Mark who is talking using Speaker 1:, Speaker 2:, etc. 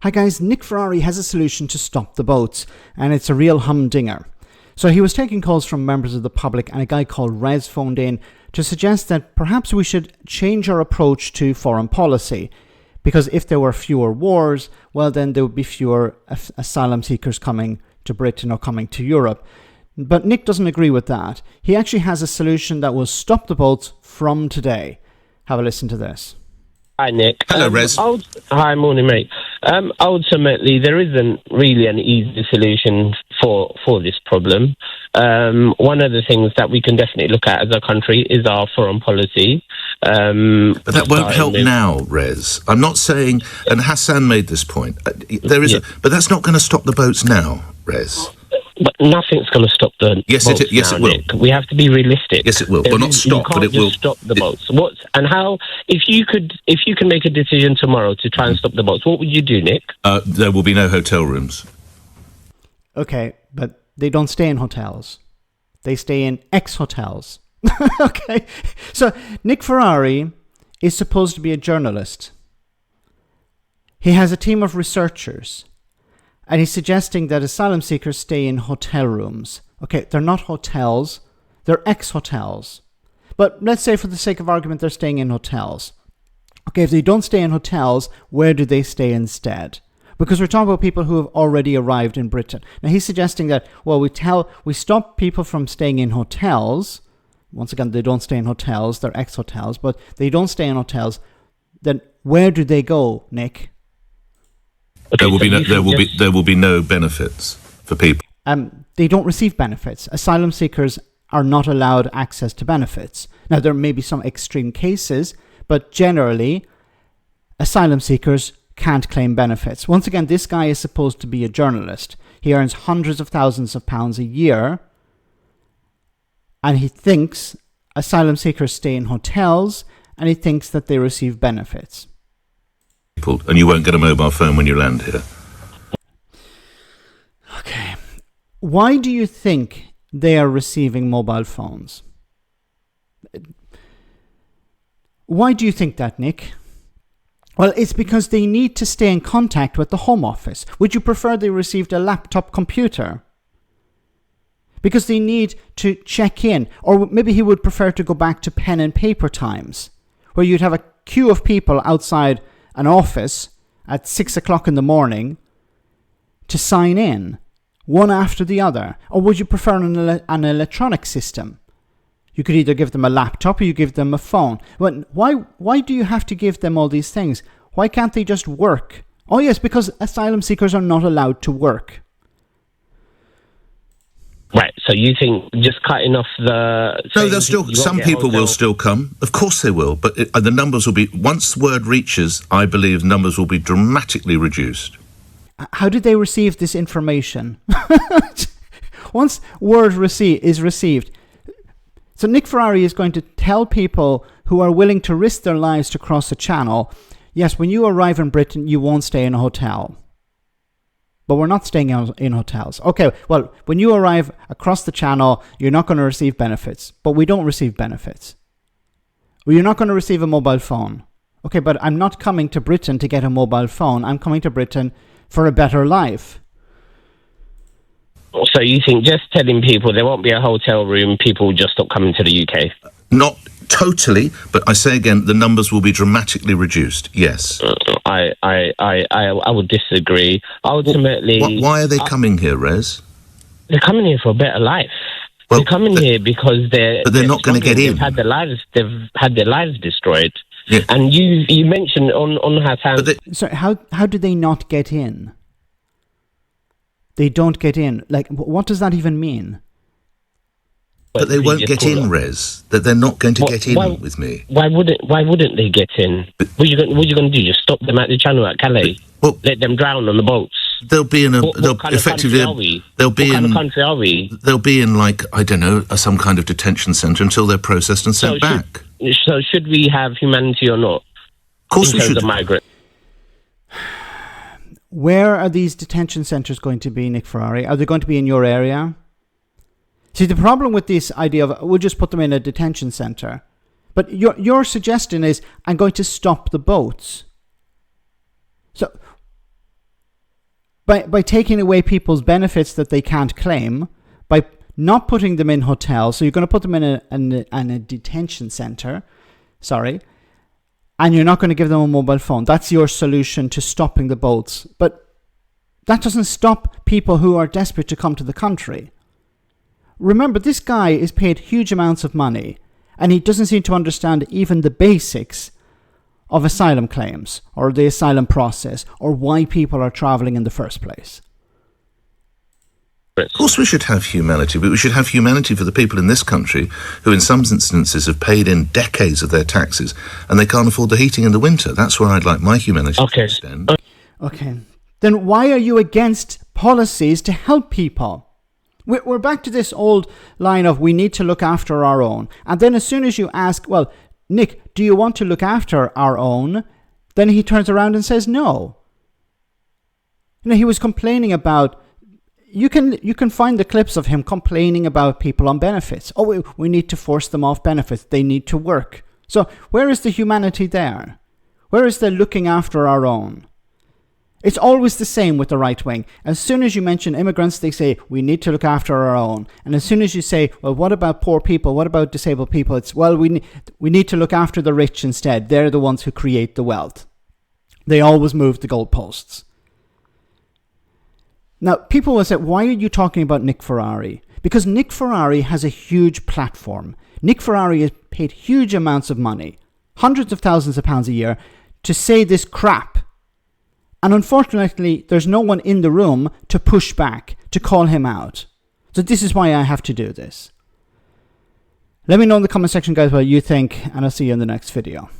Speaker 1: Hi guys, Nick Ferrari has a solution to stop the boats, and it's a real humdinger. So he was taking calls from members of the public, and a guy called Rez phoned in to suggest that perhaps we should change our approach to foreign policy. Because if there were fewer wars, well then there would be fewer asylum seekers coming to Britain or coming to Europe. But Nick doesn't agree with that. He actually has a solution that will stop the boats from today. Have a listen to this.
Speaker 2: Hi, Nick.
Speaker 3: Hello, Rez.
Speaker 2: Hi, morning, mate. Ultimately, there isn't really an easy solution for this problem. One of the things that we can definitely look at as a country is our foreign policy.
Speaker 3: But that won't help now, Rez. I'm not saying, and Hassan made this point, but that's not going to stop the boats now, Rez.
Speaker 2: But nothing's going to stop the
Speaker 3: yes,
Speaker 2: boats
Speaker 3: yes,
Speaker 2: now,
Speaker 3: it will.
Speaker 2: Nick. We have to be realistic.
Speaker 3: Yes, it will. Well, not stop, but it will.
Speaker 2: Stop the boats. How? If you can make a decision tomorrow to try and stop the boats, what would you do, Nick?
Speaker 3: There will be no hotel rooms.
Speaker 1: Okay, but they don't stay in hotels. They stay in ex-hotels. Okay, so Nick Ferrari is supposed to be a journalist. He has a team of researchers. And he's suggesting that asylum seekers stay in hotel rooms. Okay, they're not hotels, they're ex-hotels. But let's say for the sake of argument, they're staying in hotels. Okay, if they don't stay in hotels, where do they stay instead? Because we're talking about people who have already arrived in Britain. Now he's suggesting that, well, we stop people from staying in hotels. Once again, they don't stay in hotels, they're ex-hotels, but they don't stay in hotels. Then where do they go, Nick?
Speaker 3: Okay, there will be no benefits for people.
Speaker 1: They don't receive benefits. Asylum seekers are not allowed access to benefits. Now, there may be some extreme cases, but generally, asylum seekers can't claim benefits. Once again, this guy is supposed to be a journalist. He earns hundreds of thousands of pounds a year, and he thinks asylum seekers stay in hotels, and he thinks that they receive benefits.
Speaker 3: And you won't get a mobile phone when you land here.
Speaker 1: Okay. Why do you think they are receiving mobile phones? Why do you think that, Nick? Well, it's because they need to stay in contact with the Home Office. Would you prefer they received a laptop computer? Because they need to check in. Or maybe he would prefer to go back to pen and paper times, where you'd have a queue of people outside an office at 6 o'clock in the morning to sign in, one after the other? Or would you prefer an electronic system? You could either give them a laptop or you give them a phone. Why do you have to give them all these things? Why can't they just work? Oh yes, because asylum seekers are not allowed to work.
Speaker 2: Right, so you think just cutting off the...
Speaker 3: No, there's still some people will still come. Of course they will, but the numbers will be... Once word reaches, I believe numbers will be dramatically reduced.
Speaker 1: How did they receive this information? Once word is received... So Nick Ferrari is going to tell people who are willing to risk their lives to cross the channel, yes, when you arrive in Britain, you won't stay in a hotel. But we're not staying in hotels. Okay, well, when you arrive across the channel, you're not going to receive benefits. But we don't receive benefits. Well, you're not going to receive a mobile phone. Okay, but I'm not coming to Britain to get a mobile phone. I'm coming to Britain for a better life.
Speaker 2: So you think just telling people there won't be a hotel room, people will just stop coming to the UK?
Speaker 3: Not totally, but I say again, the numbers will be dramatically reduced. Yes.
Speaker 2: I would disagree. Ultimately,
Speaker 3: why are they coming here, Rez?
Speaker 2: They're coming here for a better life. Well, they're coming here because they're
Speaker 3: not going to get in.
Speaker 2: They've had their lives destroyed.
Speaker 3: Yeah.
Speaker 2: And you mentioned on Hassan.
Speaker 1: So how do they not get in? They don't get in. Like, what does that even mean?
Speaker 3: But they won't get in, Rez. That they're not going to get in with me.
Speaker 2: Why wouldn't they get in? What are you going to do? Just stop them at the channel at Calais? Let them drown on the boats?
Speaker 3: They'll be in a. What kind of country are we? They'll be in, like, I don't know, some kind of detention centre until they're processed and sent back.
Speaker 2: So should we have humanity or not?
Speaker 3: Of course we should.
Speaker 2: In terms of migrants.
Speaker 1: Where are these detention centres going to be, Nick Ferrari? Are they going to be in your area? See, the problem with this idea of we'll just put them in a detention centre, but your suggestion is I'm going to stop the boats. So by taking away people's benefits that they can't claim, by not putting them in hotels. So you're going to put them in a detention center, and you're not going to give them a mobile phone. That's your solution to stopping the boats. But that doesn't stop people who are desperate to come to the country. Remember, this guy is paid huge amounts of money, and he doesn't seem to understand even the basics of asylum claims or the asylum process or why people are traveling in the first place.
Speaker 3: Of course we should have humanity, but we should have humanity for the people in this country who in some instances have paid in decades of their taxes and they can't afford the heating in the winter. That's where I'd like my humanity to extend.
Speaker 1: Okay. Then why are you against policies to help people? We're back to this old line of we need to look after our own. And then as soon as you ask, well, Nick, do you want to look after our own? Then he turns around and says no. He was complaining about, you can find the clips of him complaining about people on benefits. Oh, we need to force them off benefits. They need to work. So where is the humanity there? Where is the looking after our own? It's always the same with the right wing. As soon as you mention immigrants, they say, we need to look after our own. And as soon as you say, well, what about poor people? What about disabled people? It's, well, we need to look after the rich instead. They're the ones who create the wealth. They always move the goalposts. Now, people will say, why are you talking about Nick Ferrari? Because Nick Ferrari has a huge platform. Nick Ferrari is paid huge amounts of money, hundreds of thousands of pounds a year, to say this crap. And unfortunately, there's no one in the room to push back, to call him out. So this is why I have to do this. Let me know in the comment section, guys, what you think, and I'll see you in the next video.